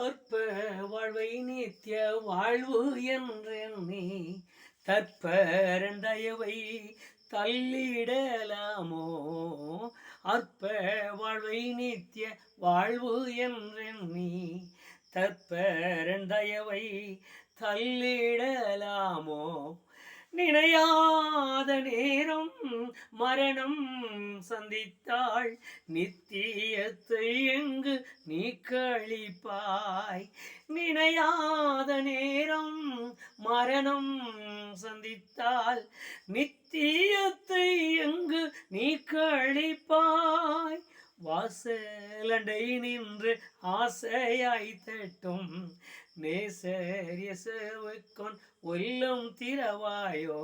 அற்ப வாழ்வை நித்திய வாழ்வு என்றெண்ணி தற்பரந்தயவை தள்ளிடலாமோ? அற்ப வாழ்வை நித்திய வாழ்வு என்றெண்ணி தற்பரந்தயவை தள்ளிடலாமோ? நினையாத நேரம் மரணம் சந்தித்தாள், நித்தியத்தை எங்கு நீ கழிப்பாய்? நினையாத நேரம் மரணம் சந்தித்தால், நித்தியத்தை எங்கு நீ கழிப்பாய்? வாசலண்டை நின்று ஆசையாய் தட்டும் நேசர் இயேசுவுக்கொன் உள்ளம் திறவாயோ?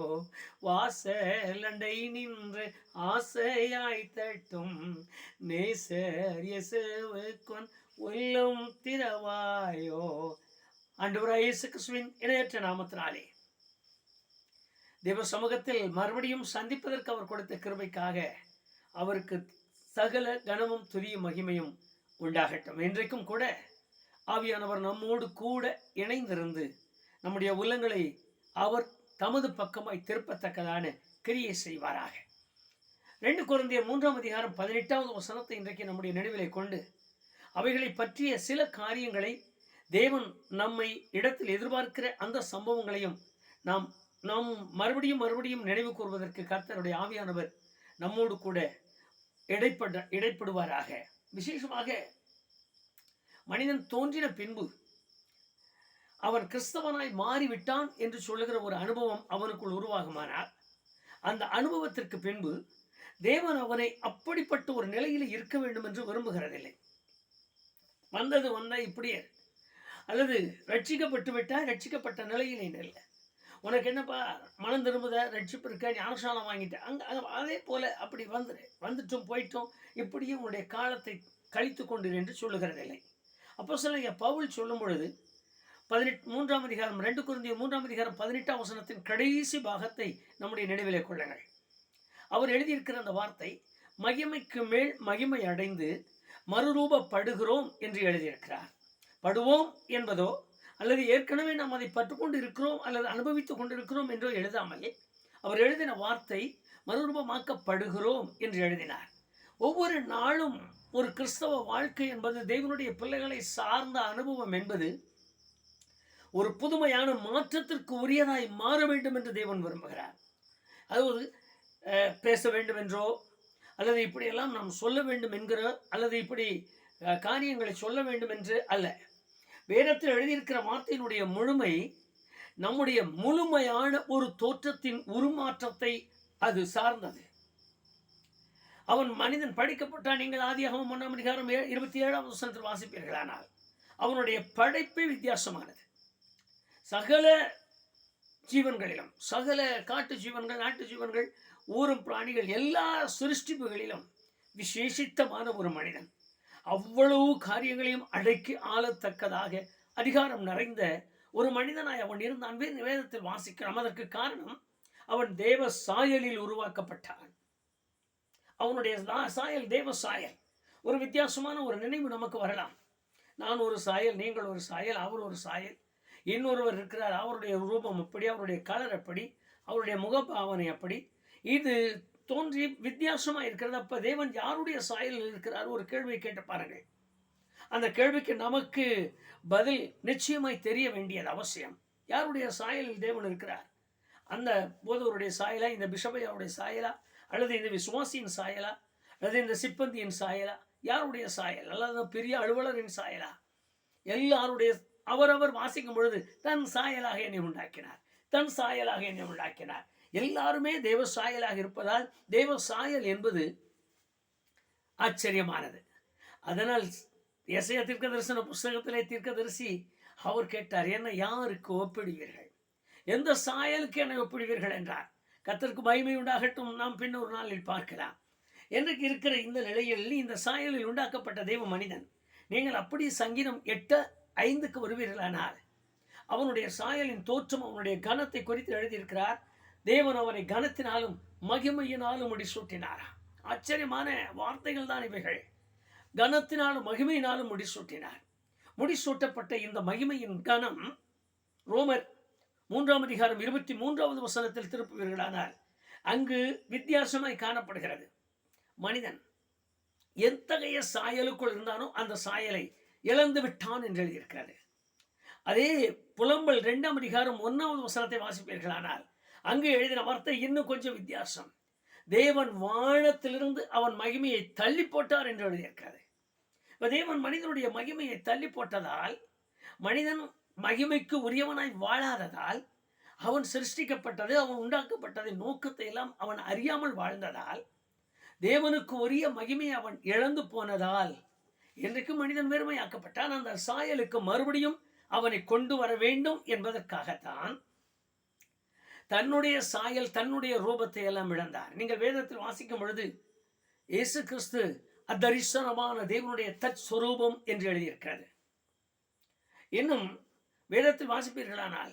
வாசலண்டை நின்று ஆசையாய் தட்டும் நேசர் இயேசுவுக்கொன் உள்ளம் திறவாயோ? ஆண்டவராகிய இயேசு கிறிஸ்துவின் இணையற்ற நாமத்தினாலே தேவ சமூகத்தில் மறுபடியும் சந்திப்பதற்கு அவர் கொடுத்த கிருபைக்காக அவருக்கு சகல கனமும் துதியும் மகிமையும் உண்டாகட்டும். இன்றைக்கும் கூட ஆவியானவர் நம்மோடு கூட இணைந்திருந்து நம்முடைய உள்ளங்களை அவர் தமது பக்கமாய் திருப்பத்தக்கதான கிரியை செய்வாராக. 2 கொரிந்தியர் 3:18 வசனத்தை இன்றைக்கு நம்முடைய நினைவிலே கொண்டு அவைகளை பற்றிய சில காரியங்களை தேவன் நம்மை இடத்தில் எதிர்பார்க்கிற அந்த சம்பவங்களையும் நாம் மறுபடியும் நினைவு கூறுவதற்கு கர்த்தருடைய ஆவியானவர் நம்மோடு கூட இடைப்படுவாராக. விசேஷமாக மனிதன் தோன்றின பின்பு அவன் கிறிஸ்தவனாய் மாறிவிட்டான் என்று சொல்லுகிற ஒரு அனுபவம் அவனுக்குள் உருவாகுமானால், அந்த அனுபவத்திற்கு பின்பு தேவன் அவனை அப்படிப்பட்ட ஒரு நிலையில் இருக்க வேண்டும் என்று விரும்புகிறதில்லை. வந்த இப்படியே அல்லது ரட்சிக்கப்பட்டு விட்டால் ரட்சிக்கப்பட்ட நிலையிலே இல்லை. உனக்கு என்னப்பா மனம் திரும்புத, ரட்சிப்பு இருக்க, ஞானசானம் வாங்கிட்டேன், அங்கே அதே போல அப்படி வந்துட்டும் போயிட்டோம், இப்படியே உன்னுடைய காலத்தை கழித்து கொண்டு என்று சொல்லுகிறதில்லை. அப்போஸ்தலனாகிய பவுல் சொல்லும் பொழுது 2 கொரிந்தியர் 3:18 வசனத்தின் கடைசி பாகத்தை நம்முடைய நினைவிலே கொள்ளுங்கள். அவர் எழுதியிருக்கிற அந்த வார்த்தை, மகிமைக்கு மேல் மகிமை அடைந்து மறுரூபப்படுகிறோம் என்று எழுதியிருக்கிறார். படுவோம் என்பதோ அல்லது ஏற்கனவே நாம் அதை பற்றுக்கொண்டு இருக்கிறோம் அல்லது அனுபவித்துக் கொண்டிருக்கிறோம் என்றோ எழுதாமல் அவர் எழுதின வார்த்தை மறுரூபமாக்கப்படுகிறோம் என்று எழுதினார். ஒவ்வொரு நாளும் ஒரு கிறிஸ்தவ வாழ்க்கை என்பது, தேவனுடைய பிள்ளைகளை சார்ந்த அனுபவம் என்பது ஒரு புதுமையான மாற்றத்திற்கு உரியதாய் மாற வேண்டும் என்று தேவன் விரும்புகிறார். அதாவது பேச வேண்டும் என்றோ அல்லது இப்படியெல்லாம் நாம் சொல்ல வேண்டும் என்கிற அல்லது இப்படி காரியங்களை சொல்ல வேண்டும் என்று அல்ல. வேதத்தில் எழுதியிருக்கிற வார்த்தையினுடைய முழுமை நம்முடைய முழுமையான ஒரு தோற்றத்தின் உருமாற்றத்தை அது சார்ந்தது. அவன் மனிதன் படிக்கப்பட்டான். நீங்கள் ஆதியாகமம் 1:27 வசனத்தில் வாசிப்பீர்களானால் அவனுடைய படைப்பே வித்தியாசமானது. சகல ஜீவன்களிலும், சகல காட்டு ஜீவன்கள், நாட்டு ஜீவன்கள், ஊரும் பிராணிகள், எல்லா சிருஷ்டிப்புகளிலும் விசேஷித்தமான ஒரு மனிதன். அவ்வளவு காரியங்களையும் அடக்கி ஆளத்தக்கதாக அதிகாரம் நிறைந்த ஒரு மனிதனாய் அவன் இருந்தான். வேதத்தில் வாசிக்கிறோம். அதற்கு காரணம், அவன் தேவ சாயலில் உருவாக்கப்பட்டான். அவனுடைய சாயல் தேவ சாயல். ஒரு வித்தியாசமான ஒரு நினைவு நமக்கு வரலாம். நான் ஒரு சாயல், நீங்கள் ஒரு சாயல், அவர் ஒரு சாயல், இன்னொருவர் இருக்கிறார், அவருடைய ரூபம் எப்படி, அவருடைய கலர் எப்படி, அவருடைய முகபாவனை எப்படி, இது தோன்றி வித்தியாசமாக இருக்கிறது. அப்போ தேவன் யாருடைய சாயலில் இருக்கிறார்? ஒரு கேள்வியை கேட்டு பாருங்கள். அந்த கேள்விக்கு நமக்கு பதில் நிச்சயமாய் தெரிய வேண்டியது அவசியம். யாருடைய சாயலில் தேவன் இருக்கிறார்? அந்த போதவருடைய சாயலா, இந்த பிஷபையாருடைய சாயலா, அல்லது இந்த விசுவாசியின் சாயலா, அல்லது இந்த சிப்பந்தியின் சாயலா? யாருடைய சாயல்? அல்லது பெரிய அலுவலரின் சாயலா? எல்லாருடைய அவரவர் வாசிக்கும் பொழுது தன் சாயலாக என்னை உண்டாக்கினார், தன் சாயலாக என்னை உண்டாக்கினார். எல்லாருமே தேவ சாயலாக இருப்பதால் தேவ சாயல் என்பது ஆச்சரியமானது. அதனால் எசையா தீர்க்கதரிசன புஸ்தகத்திலே தீர்க்கதரிசி அவர் கேட்டார், என்ன யாருக்கு ஒப்பிடுவீர்கள்? எந்த சாயலுக்கு என்னை ஒப்பிடுவீர்கள் என்றார். கர்த்தருக்கு மகிமை உண்டாகட்டும், நாம் பின்னொரு நாளில் பார்க்கலாம். எனக்கு இருக்கிற இந்த நிலையில் இந்த சாயலில் உண்டாக்கப்பட்ட தெய்வ மனிதன், நீங்கள் அப்படி சங்கீதம் 8:5 வருவீர்களானால் அவனுடைய சாயலின் தோற்றம், அவனுடைய கனத்தை குறித்து எழுதியிருக்கிறார். தேவன் அவனை கனத்தினாலும் மகிமையினாலும் முடிசூட்டினாரா. ஆச்சரியமான வார்த்தைகள் தான் இவைகள். கனத்தினாலும் மகிமையினாலும் முடிசூட்டினார். முடிசூட்டப்பட்ட இந்த மகிமையின் கனம் ரோமர் 3ஆம் அதிகாரம் 23வது வசனத்தில் திருப்புவீர்களானால் அங்கு வித்தியாசமாய் காணப்படுகிறது. மனிதன் எத்தகைய சாயலுக்குள் இருந்தானோ அந்த சாயலை இழந்து விட்டான் என்று எழுதியிருக்கிறது. அதே புலம்பல் 2ஆம் அதிகாரம் 1வது வசனத்தை வாசிப்பீர்களானால் அங்கு எழுதின வார்த்தை இன்னும் கொஞ்சம் வித்தியாசம். தேவன் வானத்திலிருந்து அவன் மகிமையை தள்ளி போட்டார் என்று எழுதியிருக்கிறது. தேவன் மனிதனுடைய மகிமையை தள்ளி போட்டதால், மனிதன் மகிமைக்கு உரியவனாய் வாழாததால், அவன் சிருஷ்டிக்கப்பட்டது, அவன் உண்டாக்கப்பட்டதின் நோக்கத்தை எல்லாம் அவன் அறியாமல் வாழ்ந்ததால், தேவனுக்கு உரிய மகிமையை அவன் இழந்து போனதால் இன்றைக்கு மனிதன் வெறுமையாக்கப்பட்டான். அந்த சாயலுக்கு மறுபடியும் அவனை கொண்டு வர வேண்டும் என்பதற்காகத்தான் தன்னுடைய சாயல், தன்னுடைய ரூபத்தை எல்லாம் இழந்தார். நீங்கள் வேதத்தில் வாசிக்கும் பொழுது இயேசு கிறிஸ்து அதரிசனமான தேவனுடைய தற்ஸ்வரூபம் என்று எழுதியிருக்கிறது. இன்னும் வேதத்தில் வாசிப்பீர்களானால்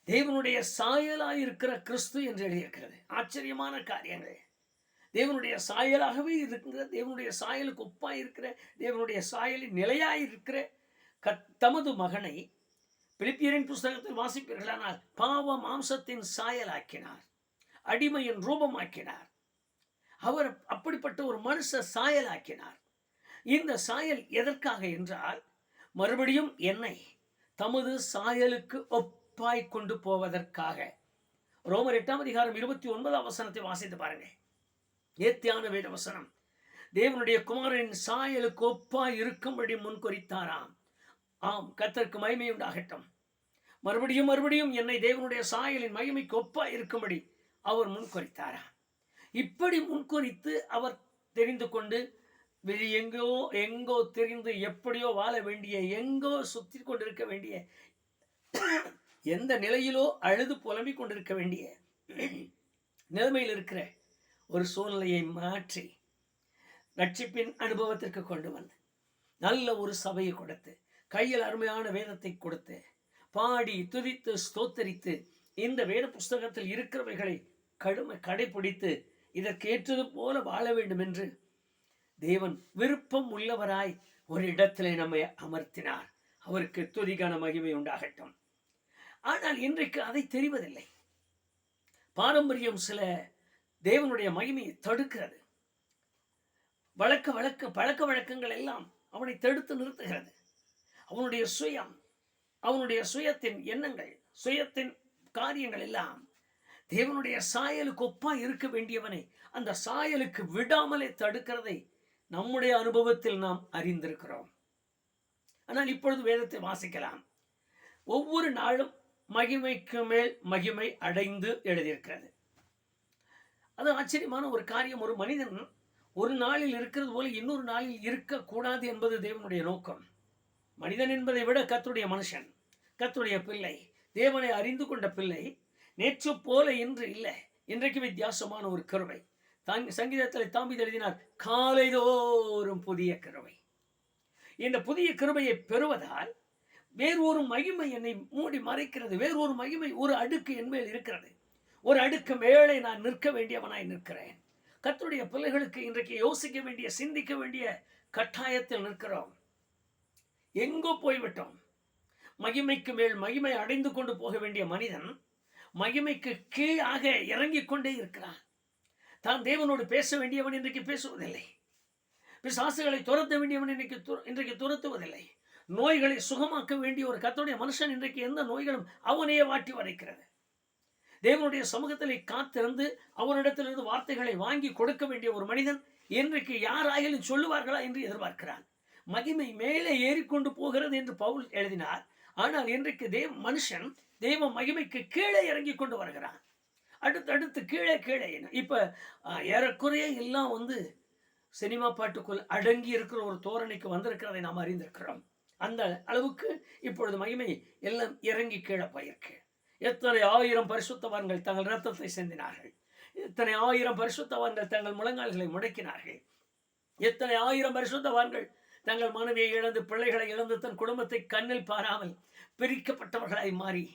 தேவனுடைய சாயலாய் இருக்கிற கிறிஸ்து என்று எழுதியிருக்கிறது. ஆச்சரியமான காரியங்கள். தேவனுடைய சாயலாகவே இருக்கிற, தேவனுடைய சாயலுக்கு ஒப்பாய் இருக்கிற, தேவனுடைய சாயலின் நிலையாய் இருக்கிற தமது மகனை பிலிப்பியரின் புஸ்தகத்தில் வாசிப்பீர்களானால் பாவ மாம்சத்தின் சாயலாக்கினார், அடிமையின் ரூபமாக்கினார். அவர் அப்படிப்பட்ட ஒரு மனுஷ சாயலாக்கினார். இந்த சாயல் எதற்காக என்றால், மறுபடியும் என்னை தமது சாயலுக்கு ஒப்பாய் கொண்டு போவதற்காக. ரோமர் 8ஆம் அதிகாரம் 29ஆம் வசனத்தை வாசித்து பாருங்க. ஏத்தியான வேத வசனம். தேவனுடைய குமாரனின் சாயலுக்கு ஒப்பாய் இருக்கும்படி முன்குறித்தாராம். ஆம், கர்த்தருக்கு மகிமை உண்டாகட்டும். மறுபடியும் மறுபடியும் என்னை தேவனுடைய சாயலின் மகிமைக்கு ஒப்பாய் இருக்கும்படி அவர் முன்குறித்தாராம். இப்படி முன்குறித்து அவர் தெரிந்து கொண்டு எங்கோ எங்கோ தெரிந்து எப்படியோ வாழ வேண்டிய, எங்கோ சுற்றி கொண்டிருக்க வேண்டிய, எந்த நிலையிலோ அழுது புலம்பிக் கொண்டிருக்க வேண்டிய நிலைமையில் இருக்கிற ஒரு சூழ்நிலையை மாற்றி ரட்சிப்பின் அனுபவத்திற்கு கொண்டு வந்து நல்ல ஒரு சபையை கொடுத்து, கையில் அருமையான வேதத்தை கொடுத்து, பாடி துதித்து ஸ்தோத்தரித்து இந்த வேத புஸ்தகத்தில் இருக்கிறவைகளை கடைபிடித்து இதற்கு ஏற்றது போல வாழ வேண்டும் என்று தேவன் விருப்பம் உள்ளவராய் ஒரு இடத்திலே நம்மை அமர்த்தினார். அவருக்கு துதிக்கான மகிமை உண்டாகட்டும். ஆனால் இன்றைக்கு அதை தெரிவதில்லை. பாரம்பரியம் சில தேவனுடைய மகிமையை தடுக்கிறது. பழக்க வழக்கங்கள் எல்லாம் அவனை தடுத்து நிறுத்துகிறது. அவனுடைய சுயம், அவனுடைய சுயத்தின் எண்ணங்கள், சுயத்தின் காரியங்கள் எல்லாம் தேவனுடைய சாயலுக்கு ஒப்பா இருக்க வேண்டியவனை அந்த சாயலுக்கு விடாமலே தடுக்கிறதை நம்முடைய அனுபவத்தில் நாம் அறிந்திருக்கிறோம். ஆனால் இப்பொழுது வேதத்தை வாசிக்கலாம். ஒவ்வொரு நாளும் மகிமைக்கு மேல் மகிமை அடைந்து எழுதியிருக்கிறது. அது ஆச்சரியமான ஒரு காரியம். ஒரு மனிதன் ஒரு நாளில் இருக்கிறது போல இன்னொரு நாளில் இருக்கக்கூடாது என்பது தேவனுடைய நோக்கம். மனிதன் என்பதை விட கர்த்தருடைய மனுஷன், கர்த்தருடைய பிள்ளை, தேவனை அறிந்து கொண்ட பிள்ளை நேற்று போல இன்று இல்லை. இன்றைக்கு வித்தியாசமான ஒரு கிருபை. சங்கீதத்தில் தாவீது எழுதினார், காலைதோறும் புதிய கிருபை. இந்த புதிய கிருபையை பெறுவதால் வேறொரு மகிமை என்னை மூடி மறைக்கிறது. வேறொரு மகிமை ஒரு அடுக்கு என் மேல் இருக்கிறது. ஒரு அடுக்கு மேலே நான் நிற்க வேண்டியவனாய் நிற்கிறேன். கர்த்தருடைய பிள்ளைகளுக்கு இன்றைக்கு யோசிக்க வேண்டிய, சிந்திக்க வேண்டிய கட்டாயத்தில் நிற்கிறோம். எங்கோ போய்விட்டோம். மகிமைக்கு மேல் மகிமை அடைந்து கொண்டு போக வேண்டிய மனிதன் மகிமைக்கு கீழாக இறங்கிக் கொண்டே இருக்கிறான். தான் தேவனோடு பேச வேண்டியவன் இன்றைக்கு பேசுவதில்லை. பிசாசுகளை துரத்த வேண்டியவன் இன்றைக்கு துரத்துவதில்லை. நோய்களை சுகமாக்க வேண்டிய ஒரு கர்த்தருடைய மனுஷன் இன்றைக்கு எந்த நோய்களும் அவனையே வாட்டி வதைக்கிறது. தேவனுடைய சமூகத்திலே காத்திருந்து அவரிடத்திலிருந்து வார்த்தைகளை வாங்கி கொடுக்க வேண்டிய ஒரு மனிதன் இன்றைக்கு யாராயிலும் சொல்லுவார்களா என்று எதிர்பார்க்கிறான். மகிமை மேலே ஏறிக்கொண்டு போகிறது என்று பவுல் எழுதினார். ஆனால் இன்றைக்கு மனுஷன் தேவ மகிமைக்கு கீழே இறங்கி கொண்டு வருகிறான். அடுத்து கீழே கீழே. இப்ப ஏறக்குறைய எல்லாம் சினிமா பாட்டுக்குள் அடங்கி இருக்கிற ஒரு தோரணைக்கு வந்திருக்கிறதை நாம் அறிந்திருக்கிறோம். அந்த அளவுக்கு இப்பொழுது மகிமை எல்லாம் இறங்கி கீழே போயிருக்கு. எத்தனை ஆயிரம் பரிசுத்தவான்கள் தங்கள் இரத்தத்தை சிந்தினார்கள். எத்தனை ஆயிரம் பரிசுத்தவான்கள் தங்கள் முழங்கால்களை முடக்கினார்கள். எத்தனை ஆயிரம் பரிசுத்தவான்கள் தங்கள் மனைவியை இழந்து, பிள்ளைகளை இழந்து, தன் குடும்பத்தை கண்ணில் பாராமல் பிரிக்கப்பட்டவர்களாய் மாறி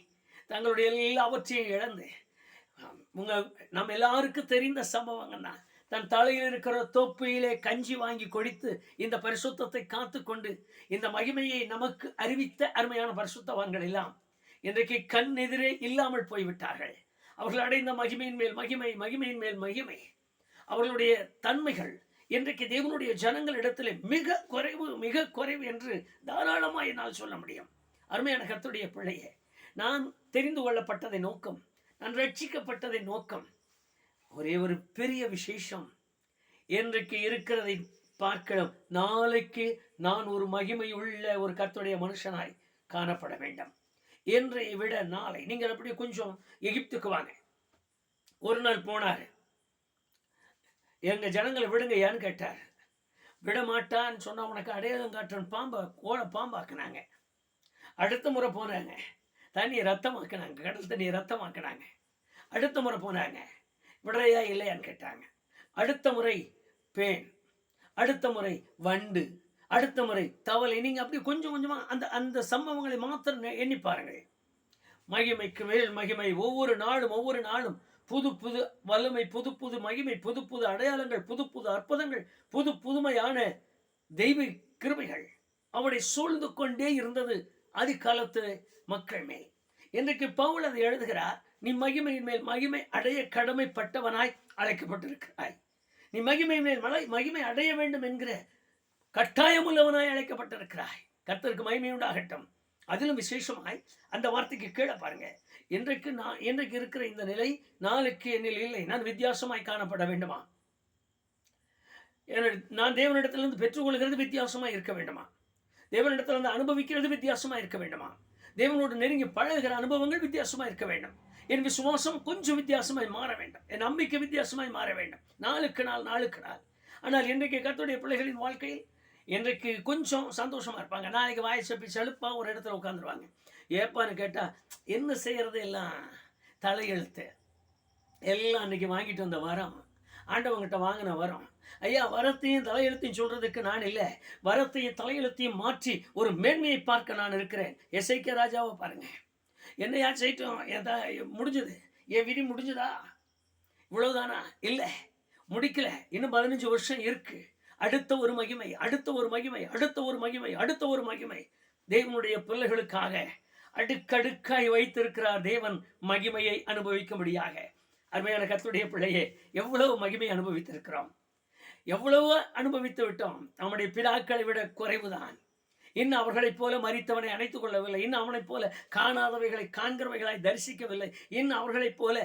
தங்களுடைய எல்லாவற்றையும் இழந்து, நம்ம எல்லாருக்கும் தெரிந்த சம்பவங்கள் தான். தன் தலையில் இருக்கிற தொப்பியிலே கஞ்சி வாங்கி குடித்து இந்த பரிசுத்தத்தை காத்துக்கொண்டு இந்த மகிமையை நமக்கு அறிவித்த அருமையான பரிசுத்தவான்கள் எல்லாம் இன்றைக்கு கண் எதிரே இல்லாமல் போய்விட்டார்கள். அவர்கள் அடைந்த மகிமையின் மேல் மகிமை, மகிமையின் மேல் மகிமை. அவர்களுடைய தன்மைகள் இன்றைக்கு தேவனுடைய ஜனங்களிடத்தில் மிக குறைவு என்று தாராளமாக என்னால் சொல்ல முடியும். அருமையான கர்த்தருடைய பிள்ளையே, நான் தெரிந்து கொள்ளப்பட்டதை நோக்கம், நான் ரட்சிக்கப்பட்டதை நோக்கம், ஒரே ஒரு பெரிய விசேஷம். இன்றைக்கு இருக்கிறதை பார்க்கலாம், நாளைக்கு நான் ஒரு மகிமை உள்ள ஒரு கர்த்தருடைய மனுஷனாய் காணப்பட வேண்டும். இன்றைய விட நாளை. நீங்கள் அப்படியே கொஞ்சம் எகிப்துக்கு வாங்க. ஒரு நாள் போனார், எங்க ஜனங்களை விடுங்க ஏன்னு கேட்டார். விட மாட்டான்னு சொன்னா உனக்கு அடையாளம் காட்டுறன் பாம்பாக்குனாங்க. அடுத்த முறை போனாங்க, தண்ணியை ரத்தமாக்குனாங்க, கடல் தண்ணியை ரத்தமாக்குனாங்க. அடுத்த முறை போனாங்க, விடுறையா இல்லையான்னு கேட்டாங்க. அடுத்த முறை பேன், அடுத்த முறை வண்டு, அடுத்த முறை தவளை. நீங்க அப்படி கொஞ்சம் கொஞ்சமா அந்த அந்த சம்பவங்களை மாத்திரம் எண்ணி பாருங்கள். மகிமைக்கு மேல் மகிமை. ஒவ்வொரு நாளும் புது புது வல்லமை, புது புது மகிமை, புது புது அடையாளங்கள், புது புது அற்புதங்கள், புதுமையான தெய்வ கிருபைகள் அவனை சூழ்ந்து கொண்டே இருந்தது அதிகாலத்து மக்கள் மேல். இன்றைக்கு பவுல் அதை எழுதுகிறார். நீ மகிமையின் மேல் மகிமை அடைய கடமைப்பட்டவனாய் அழைக்கப்பட்டிருக்கிறாய். நீ மகிமையின் மேல் மகிமை அடைய வேண்டும் என்கிற கட்டாயமுள்ளவனாய் அழைக்கப்பட்டிருக்கிறாய். கர்த்தருக்கு மகிமை உண்டாகட்டும். அதிலும் விசேஷமாய் அந்த வார்த்தைக்கு கீழே பாருங்க. இன்றைக்கு இருக்கிற இந்த நிலை நாளைக்கு என்னில் இல்லை. நான் வித்தியாசமாய் காணப்பட வேண்டுமா? நான் தேவனிடத்திலிருந்து பெற்றுக்கொள்கிறது வித்தியாசமாய் இருக்க வேண்டுமா? தேவனிடத்திலிருந்து அனுபவிக்கிறது வித்தியாசமாய் இருக்க வேண்டுமா? தேவனோடு நெருங்கி பழகுகிற அனுபவங்கள் வித்தியாசமாக இருக்க வேண்டும். என் விசுவாசம் கொஞ்சம் வித்தியாசமாய் மாற வேண்டும். என் நம்பிக்கை வித்தியாசமாய் மாற வேண்டும். நாளுக்கு நாள். ஆனால் இன்றைக்கு கர்த்தருடைய பிள்ளைகளின் வாழ்க்கையில் இன்றைக்கு கொஞ்சம் சந்தோஷமா இருப்பாங்க. நாளைக்கு வாயை சப்பி செலுப்பாக ஒரு இடத்துல உட்காந்துருவாங்க. ஏப்பான்னு கேட்டால் என்ன செய்கிறது, எல்லாம் தலையெழுத்து. எல்லாம் அன்றைக்கி வாங்கிட்டு வந்த வரம், ஆண்டவங்கிட்ட வாங்கின வரம். ஐயா, வரத்தையும் தலையெழுத்தையும் சொல்கிறதுக்கு நான் இல்லை, வரத்தையும் தலையெழுத்தையும் மாற்றி ஒரு மேன்மையை பார்க்க நான் இருக்கிறேன். எசேக்கியா ராஜாவை பாருங்கள். என்னையா செய்யட்டும், முடிஞ்சது, என் விதி முடிஞ்சதா? இவ்வளவுதானா? இல்லை, முடிக்கல. இன்னும் 15 வருஷம் இருக்கு. அடுத்த ஒரு மகிமை. தேவனுடைய பிள்ளைகளுக்காக அடுக்கடுக்காய் வைத்திருக்கிறார் தேவன் மகிமையை அனுபவிக்கும்படியாக. அருமையான கர்த்தருடைய பிள்ளையே, எவ்வளவு மகிமை அனுபவித்திருக்கிறோம், எவ்வளவு அனுபவித்து விட்டோம். நம்முடைய பிதாக்களை விட குறைவுதான். இன்னும் அவர்களைப் போல மரித்தவனை அணைத்துக் கொள்ளவில்லை. இன்னும் அவனைப் போல காணாதவைகளை காண்கிறவைகளாய் தரிசிக்கவில்லை. இன்னும் அவர்களைப் போல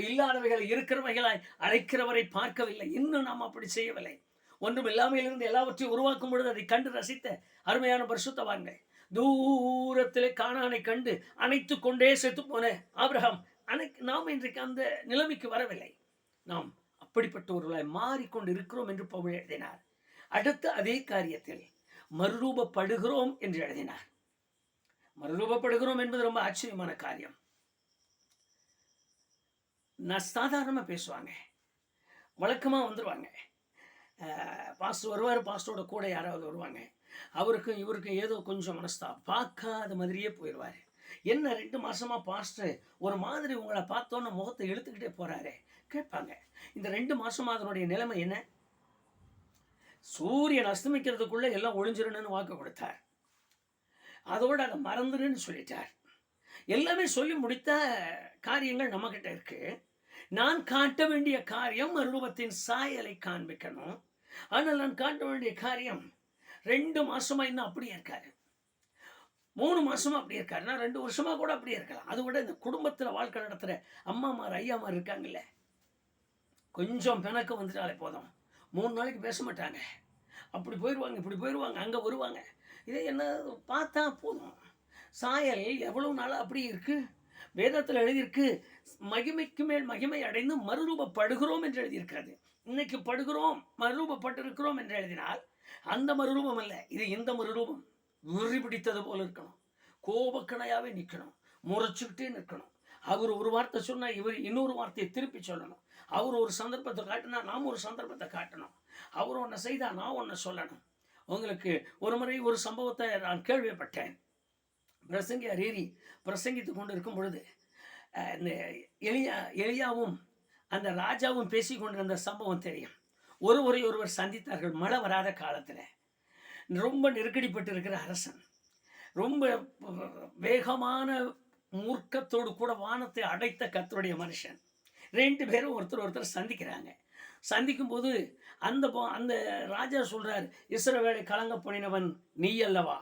இல்லாதவைகளை இருக்கிறவைகளாய் அழைக்கிறவரை பார்க்கவில்லை. இன்னும் நாம் அப்படி செய்யவில்லை. ஒன்றும் இல்லாமையிலிருந்து எல்லாவற்றையும் உருவாக்கும் பொழுது அதை கண்டு ரசித்த அருமையான பரிசுத்தவான்கள். தூரத்திலே கானானை கண்டு அணைத்து கொண்டே செத்து போன ஆபிரகாம். நாம் இன்றைக்கு அந்த நிலைமைக்கு வரவில்லை. நாம் அப்படிப்பட்டவர்களாய் மாறிக்கொண்டு இருக்கிறோம் என்று பவுல் எழுதினார். அடுத்து அதே காரியத்தில் மறுரூபப்படுகிறோம் என்று எழுதினார். மறுரூபப்படுகிறோம் என்பது ரொம்ப ஆச்சரியமான காரியம். நான் சாதாரணமாக பேசுவாங்க, வழக்கமாக வந்துடுவாங்க. பாஸ்டர் வருவார், பாஸ்டரோட கூட யாராவது வருவாங்க. அவருக்கும் இவருக்கும் ஏதோ கொஞ்சம் மனஸ்தாபம், பார்க்காத மாதிரியே போயிடுவார். என்ன 2 மாசமா பாஸ்டர் ஒரு மாதிரி உங்களை பார்த்தோன்னு முகத்தை இழுத்துக்கிட்டே போறாரு கேட்பாங்க. இந்த 2 மாசமா அதனுடைய நிலைமை என்ன? சூரியன் அஸ்தமிக்கிறதுக்குள்ள எல்லாம் ஒளிஞ்சிருன்னு வாக்கு கொடுத்தார். அதோட அதை மறந்துருன்னு சொல்லிட்டார். எல்லாமே சொல்லி முடித்த காரியங்கள் நம்ம கிட்ட இருக்கு. நான் காட்ட வேண்டிய காரியம் மறுரூபத்தின் சாயலை காண்பிக்கணும். ஆனால் நான் காட்ட வேண்டிய காரியம் 2 மாசமா இன்னும் அப்படியே இருக்காரு, 3 மாசமா அப்படி இருக்காரு, நான் 2 வருஷமா கூட அப்படியே இருக்கலாம். அது கூட இந்த குடும்பத்தில் வாழ்க்கை நடத்துகிற அம்மாமார் ஐயாமார் இருக்காங்கல்ல, கொஞ்சம் பிணக்கு வந்துட்டாலே போதும் 3 நாளைக்கு பேச மாட்டாங்க. அப்படி போயிடுவாங்க, இப்படி போயிடுவாங்க, அங்கே வருவாங்க. இதை என்ன பார்த்தா போதும். சாயல் எவ்வளவு நாளாக அப்படி இருக்கு. வேதத்தில் எழுதியிருக்கு, மகிமைக்கு மேல் மகிமை அடைந்து மறுரூபப்படுகிறோம் என்று எழுதியிருக்கிறது. இன்னைக்கு படுகிறோம், மறுரூபப்பட்டிருக்கிறோம் என்று எழுதினால் அந்த மறுரூபம் அல்ல, இது இந்த மறுரூபம். உரி பிடித்தது போல இருக்கணும், கோபக்கணையாவே நிற்கணும், முறைச்சுக்கிட்டே நிற்கணும். அவர் ஒரு வார்த்தை சொன்னால் இவர் இன்னொரு வார்த்தையை திருப்பி சொல்லணும். அவர் ஒரு சந்தர்ப்பத்தை காட்டினா நாம் ஒரு சந்தர்ப்பத்தை காட்டணும். அவர் ஒன்றை செய்தால் நான் ஒன்றை சொல்லணும். உங்களுக்கு ஒரு முறை ஒரு சம்பவத்தை நான் கேள்விப்பட்டேன். பிரசங்கியார் ஏறி பிரசங்கித்து கொண்டு இருக்கும் பொழுது இந்த எலியாவும் அந்த ராஜாவும் பேசி கொண்டிருந்த சம்பவம் தெரியும். ஒருவரை ஒருவர் சந்தித்தார்கள். மழை வராத காலத்தில் ரொம்ப நெருக்கடிப்பட்டு இருக்கிற அரசன், ரொம்ப வேகமான மூர்க்கத்தோடு கூட வானத்தை அடைத்த கர்த்தருடைய மனுஷன், 2 பேரும் ஒருத்தர் ஒருத்தர் சந்திக்கிறாங்க. சந்திக்கும் போது அந்த ராஜா சொல்றாரு, இஸ்ரவேலை கலங்க பண்ணினவன் நீ அல்லவா?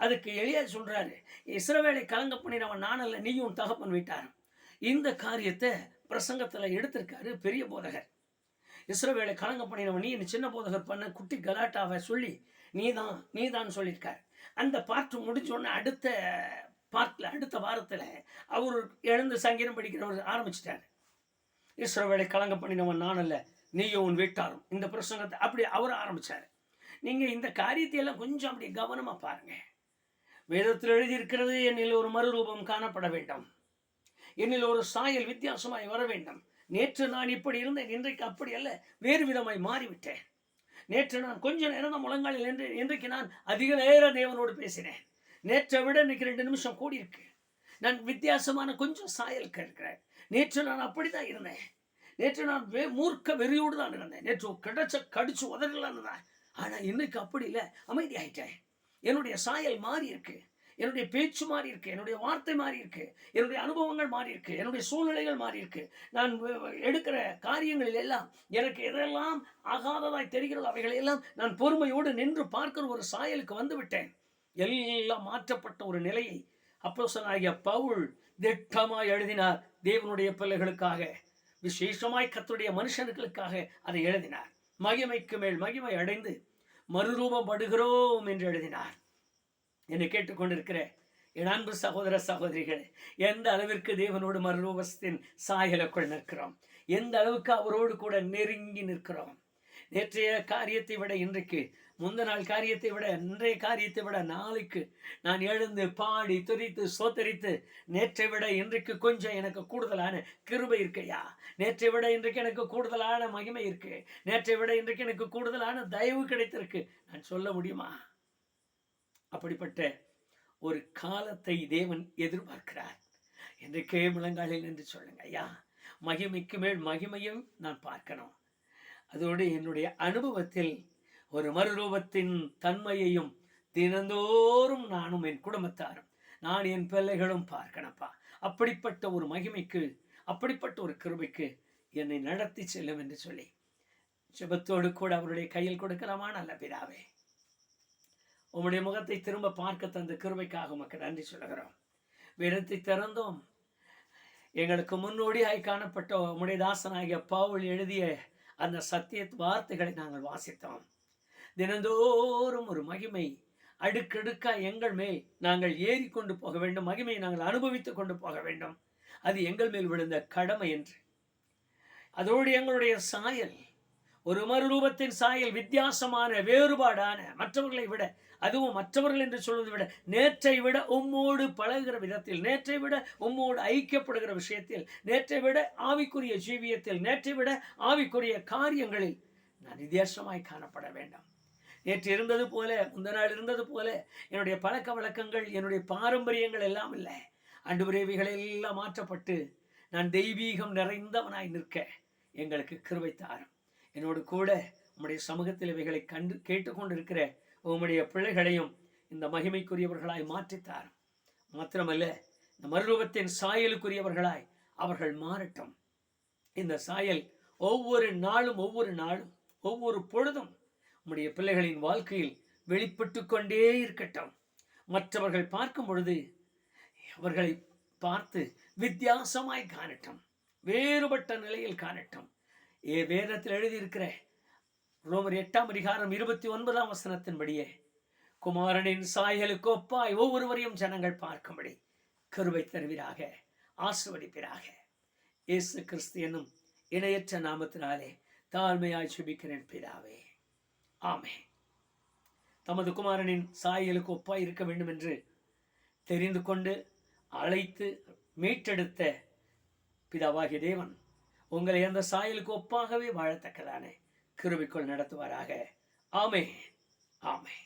அதுக்கு எலியா சொல்றாரு, இஸ்ரவேலை கலங்க பண்ணினவன் நான் அல்ல, நீயும் தகப்பன் வீட்டாரும். இந்த காரியத்தை பிரசங்கத்தில் எடுத்திருக்காரு பெரிய போதகர். இஸ்ரவேலை கலங்க பண்ணினவன் நீ, சின்ன போதகர் பண்ண குட்டி கலாட்டாவை சொல்லி நீதான் சொல்லியிருக்கார். அந்த பார்ட் முடிஞ்சோடனே அடுத்த வாரத்தில் அவர் எழுந்து சங்கீதம் படிக்கிறவர் ஆரம்பிச்சிட்டார். இஸ்ரவேலை கலங்க பண்ணினவன் நான் அல்ல, நீயும் உன் வீட்டாரும். இந்த பிரசங்கத்தை அப்படி அவர் ஆரம்பித்தார். நீங்கள் இந்த காரியத்தையெல்லாம் கொஞ்சம் அப்படி கவனமாக பாருங்க. வேதத்தில் எழுதியிருக்கிறது, என்னில் ஒரு மறுரூபம் காணப்பட வேண்டும், என்னில் ஒரு சாயல் வித்தியாசமாய் வர வேண்டும். நேற்று நான் இப்படி இருந்தேன், இன்றைக்கு அப்படி அல்ல, வேறு விதமாய் மாறிவிட்டேன். நேற்று நான் கொஞ்சம் நேரம் தான் முழங்காலில் நின்று, இன்றைக்கு நான் அதிக நேரம் தேவனோடு பேசினேன். நேற்றை விட இன்னைக்கு 2 நிமிஷம் கூடி இருக்கு. நான் வித்தியாசமான கொஞ்சம் சாயல் கேட்கிறேன். நேற்று நான் அப்படிதான் இருந்தேன். நேற்று நான் மூர்க்க வெறியோடு தான் இருந்தேன். நேற்று கடிச்சு உதறலான்னு தான். ஆனால் இன்னைக்கு அப்படி இல்லை, அமைதி ஆயிட்டேன். என்னுடைய சாயல் மாறி இருக்கு, என்னுடைய பேச்சு மாறி இருக்கு, என்னுடைய வார்த்தை மாறி இருக்கு, என்னுடைய அனுபவங்கள் மாறி இருக்கு, என்னுடைய சூழ்நிலைகள் மாறி இருக்கு. நான் எடுக்கிற காரியங்களில் எல்லாம் எனக்கு எதெல்லாம் ஆகாததாய் தெரிகிறதோ அவைகளெல்லாம் நான் பொறுமையோடு நின்று பார்க்கிற ஒரு சாயலுக்கு வந்து விட்டேன். எல்லாம் மாற்றப்பட்ட ஒரு நிலையை அப்போஸ்தலனாகிய பவுல் திட்டமாய் எழுதினார். தேவனுடைய பிள்ளைகளுக்காக, விசேஷமாய் கர்த்தருடைய மனுஷர்களுக்காக அதை எழுதினார். மகிமைக்கு மேல் மகிமை அடைந்து மறுரூபப்படுகிறோம் என்று எழுதினார். என்னை கேட்டுக்கொண்டிருக்கிற என் அன்பு சகோதர சகோதரிகளே, எந்த அளவிற்கு தேவனோடு மறுரூபத்தின் சாயலுக்குள் நிற்கிறோம், எந்த அளவுக்கு அவரோடு கூட நெருங்கி நிற்கிறோம். நேற்றைய காரியத்தை விட இன்றைக்கு, முந்த நாள் காரியத்தை விட இன்றைய காரியத்தை விட நாளைக்கு நான் எழுந்து பாடி துதித்து சோத்தரித்து, நேற்றை விட இன்றைக்கு கொஞ்சம் எனக்கு கூடுதலான கிருபை இருக்கையா, நேற்றை விட இன்றைக்கு எனக்கு கூடுதலான மகிமை இருக்கு, நேற்றை விட இன்றைக்கு எனக்கு கூடுதலான தயவு கிடைத்திருக்கு நான் சொல்ல முடியுமா? அப்படிப்பட்ட ஒரு காலத்தை தேவன் எதிர்பார்க்கிறார். இன்றைக்கே முழங்காலில் என்று சொல்லுங்க, ஐயா மகிமைக்கு மேல் மகிமையும் நான் பார்க்கணும். அதோடு என்னுடைய அனுபவத்தில் ஒரு மறுரூபத்தின் தன்மையையும் தினந்தோறும் நானும் என் குடும்பத்தாரும் நான் என் பிள்ளைகளும் பார்க்கணப்பா. அப்படிப்பட்ட ஒரு மகிமைக்கு, அப்படிப்பட்ட ஒரு கிருபைக்கு என்னை நடத்தி செல்லும் என்று சொல்லி ஜெபத்தோடு கூட அவருடைய கையில் கொடுக்கலாமா? நல்ல பிதாவே, உம்முடைய முகத்தை திரும்ப பார்க்க தந்த கிருபைக்காக உமக்கு நன்றி சொல்லுகிறோம். வேதத்தை திறந்தோம், எங்களுக்கு முன்னோடியாய் காணப்பட்ட உம்முடைய தாசனாகிய பவுல் எழுதிய அந்த சத்திய வார்த்தைகளை நாங்கள் வாசித்தோம். தினந்தோறும் ஒரு மகிமை அடுக்கடுக்கா எங்கள் மேல் நாங்கள் ஏறி கொண்டு போக வேண்டும், மகிமையை நாங்கள் அனுபவித்துக் கொண்டு போக வேண்டும். அது எங்கள் மேல் விழுந்த கடமை என்று. அதோடு எங்களுடைய சாயல் ஒரு மறுரூபத்தின் சாயல், வித்தியாசமான வேறுபாடான, மற்றவர்களை விட, அதுவும் மற்றவர்கள் என்று சொல்வதை விட நேற்றை விட உம்மோடு பழகுகிற விதத்தில், நேற்றை விட உம்மோடு ஐக்கியப்படுகிற விஷயத்தில், நேற்றை விட ஆவிக்குரிய ஜீவியத்தில், நேற்றை விட ஆவிக்குரிய காரியங்களில் நான் வித்தியாசமாய் காணப்பட வேண்டும். நேற்று இருந்தது போல, முந்த நாள் இருந்தது போல என்னுடைய பழக்க வழக்கங்கள், என்னுடைய பாரம்பரியங்கள் எல்லாம் இல்லை. ஆண்டவரே, இவைகளெல்லாம் மாற்றப்பட்டு நான் தெய்வீகம் நிறைந்தவனாய் நிற்க எங்களுக்கு கிருபை தாரும். என்னோடு கூட உம்முடைய சமூகத்தில் இவைகளை கேட்டுக்கொண்டிருக்கிற உம்முடைய பிள்ளைகளையும் இந்த மகிமைக்குரியவர்களாய் மாற்றித்தாரும். மாத்திரமல்ல, இந்த மறுரூபத்தின் சாயலுக்குரியவர்களாய் அவர்கள் மாறட்டும். இந்த சாயல் ஒவ்வொரு நாளும் ஒவ்வொரு பொழுதும் உம்முடைய பிள்ளைகளின் வாழ்க்கையில் வெளிப்பட்டு கொண்டே இருக்கட்டும். மற்றவர்கள் பார்க்கும் பொழுது அவர்களை பார்த்து வித்தியாசமாய் காணட்டும், வேறுபட்ட நிலையில் காணட்டும். வேதத்தில் எழுதியிருக்கிற ரோமர் 8ஆம் அதிகாரம் 29ஆம் வசனத்தின்படியே குமாரனின் சாயலுக்கு ஒப்பாய் ஒவ்வொருவரையும் ஜனங்கள் பார்க்கும்படி கிருபை தருவீராக, ஆசீர்வதிப்பீராக. இயேசு கிறிஸ்து என்னும் இணையற்ற நாமத்தினாலே தாழ்மையாய் ஜெபிக்கிறேன் பிதாவே, ஆமென். தமது குமாரனின் சாயலுக்கு ஒப்பாய் இருக்க வேண்டும் என்று தெரிந்து கொண்டு அழைத்து மீட்டெடுத்த பிதாவாகிய தேவன் உங்களை அந்த சாயலுக்கு ஒப்பாகவே வாழத்தக்கதானே கிருபைக்குள் நடத்துவாராக. ஆமென், ஆமென்.